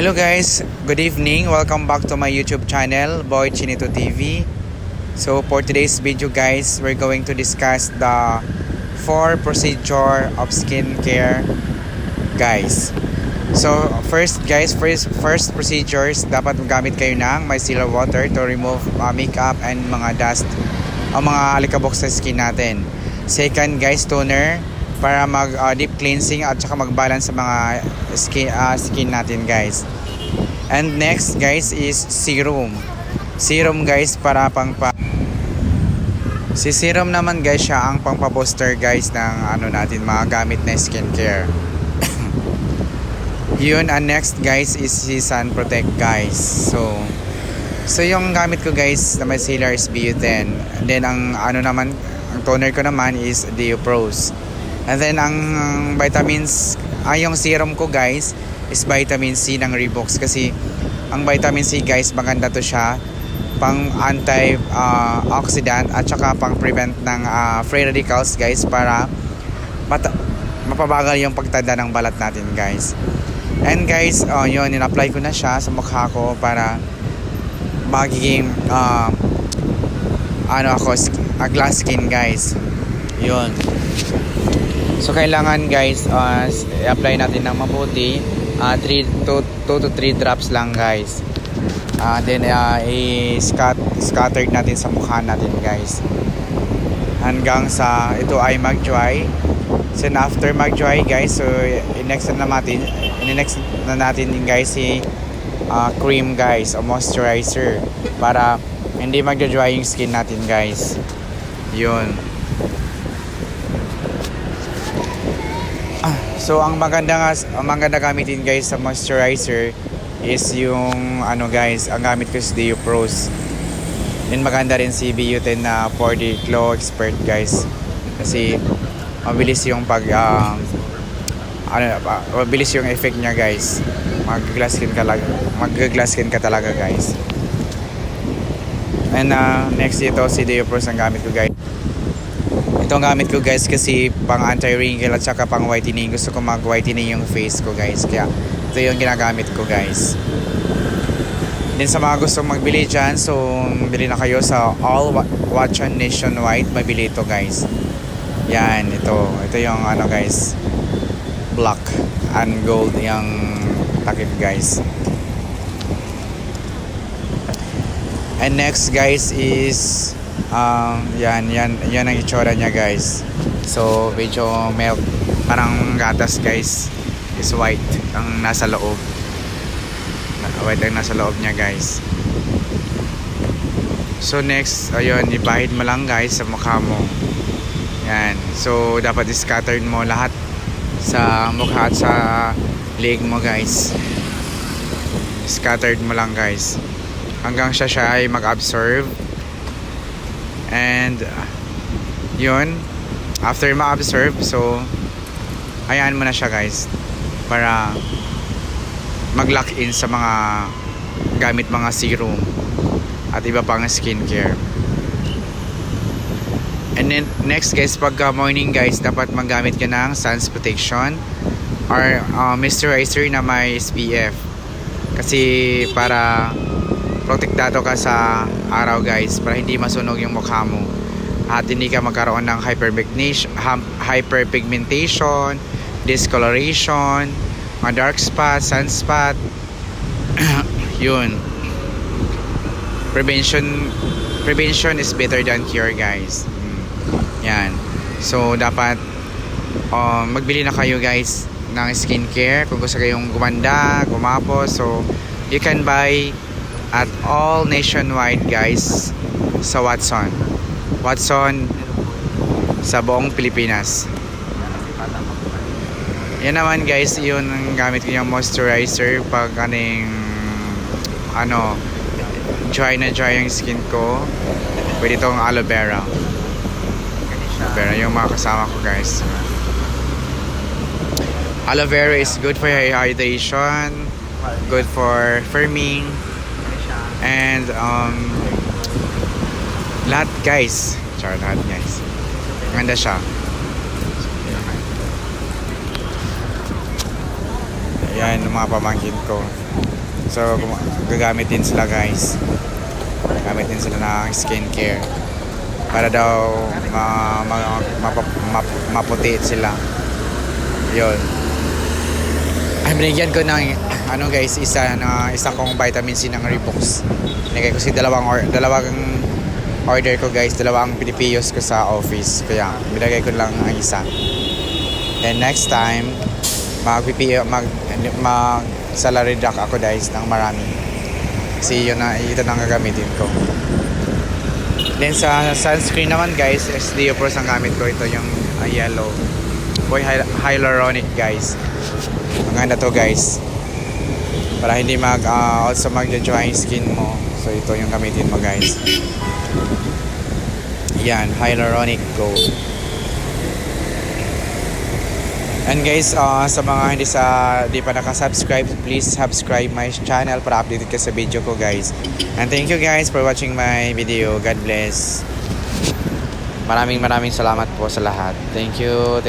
Hello guys, good evening. Welcome back to my YouTube channel, Boy Chinito TV. So for today's video guys, we're going to discuss the 4 procedure of skincare guys. So first guys, first procedures, dapat magamit kayo ng micellar water to remove makeup and mga dust o mga alikabok sa skin natin. Second guys, toner para mag deep cleansing at saka mag-balance sa mga skin natin guys. And next guys is serum. Serum guys para si serum naman guys siya ang pangpa-booster guys ng natin mga gamit na skincare. Yun, and next guys is si Sun Protect guys. So yung gamit ko guys na micellar is BU10. And then ang ang toner ko naman is Deopros. And then ang vitamins, yung serum ko guys is vitamin C ng Reeboks, kasi ang vitamin C guys maganda to siya pang anti-oxidant at saka pang prevent ng free radicals guys, para mapabagal yung pagtanda ng balat natin guys. And guys, yun, in-apply ko na siya sa mukha ko para magiging glass skin guys. Yun. So kailangan guys i-apply natin ng mabuti, 2 to 3 drops lang guys. Then i-scattered natin sa mukha natin guys hanggang sa ito ay mag-dry. So after mag-dry guys, so next na natin din guys si cream guys o moisturizer para hindi mag-dry yung skin natin guys. Yun. So ang maganda gamitin guys sa moisturizer is yung guys, ang gamit ko is Deopros. Then maganda rin si BU10 na for the glow expert guys, kasi mabilis yung mabilis yung effect niya guys. Mag-glass skin ka talaga guys. And next ito si Deopros ang gamit ko guys. Ito ang gamit ko guys kasi pang anti-wrinkle at saka pang whitening. Gusto ko mag-whitening yung face ko guys, kaya ito yung ginagamit ko guys. Then sa mga gustong magbili dyan, so bili na kayo sa All Watson Nationwide. Mabili ito guys. Yan, ito yung guys, black and gold yung takip guys. And next guys is yan ang itsura niya guys. So medyo milk, parang gatas guys, is white ang nasa loob. White ang nasa loob niya guys. So next, ayun, ibahid mo lang guys sa mukha mo. Yan. So dapat i-scattered mo lahat sa mukha at sa leg mo guys. Scattered mo lang guys hanggang siya ay mag-absorb. And yun, after ma-absorb, so hayaan mo na siya guys para mag-lock in sa mga gamit mga serum at iba pang skincare. And then next guys, pagka morning guys, dapat maggamit ka ng sun's protection or moisturizer na may SPF, kasi para protektado ka sa araw guys, para hindi masunog yung mukha mo at hindi ka magkaroon ng hyperpigmentation, discoloration, mga dark spot, sunspot. Yun, prevention is better than cure guys. Yan. So dapat magbili na kayo guys ng skincare kung gusto kayong gumanda, gumapos. So you can buy at All Nationwide guys sa Watson sa buong Pilipinas. Yan naman guys, yun ang gamit ko yung moisturizer pag dry na dry yung skin ko. Pwede itong aloe vera yung mga kasama ko guys. Aloe vera is good for hydration, good for firming, and lahat guys, maganda siya. Ayan, mga pamangkin ko. So gagamit din sila guys. Gagamit din sila ng skincare para daw maputi sila. Yun. Ay, binigyan ko ng ano guys, isa kong vitamin C ng Reeboks. Binigay ko si dalawang order ko guys, dalawang pinipiyos ko sa office. Kaya binigay ko lang ang isa. And next time mag salary duck ako guys ng marami. Kasi ito na gagamitin ko. Then sa sunscreen naman guys, SDO Pros ang gamit ko. Ito yung yellow boy hyaluronic guys. Maganda to guys para hindi also mag-dry skin mo. So ito yung gamitin mo guys. Yan, hyaluronic gold. And guys, sa mga hindi pa nakasubscribe, please subscribe my channel para updated ka sa video ko guys. And thank you guys for watching my video. God bless. Maraming salamat po sa lahat. Thank you.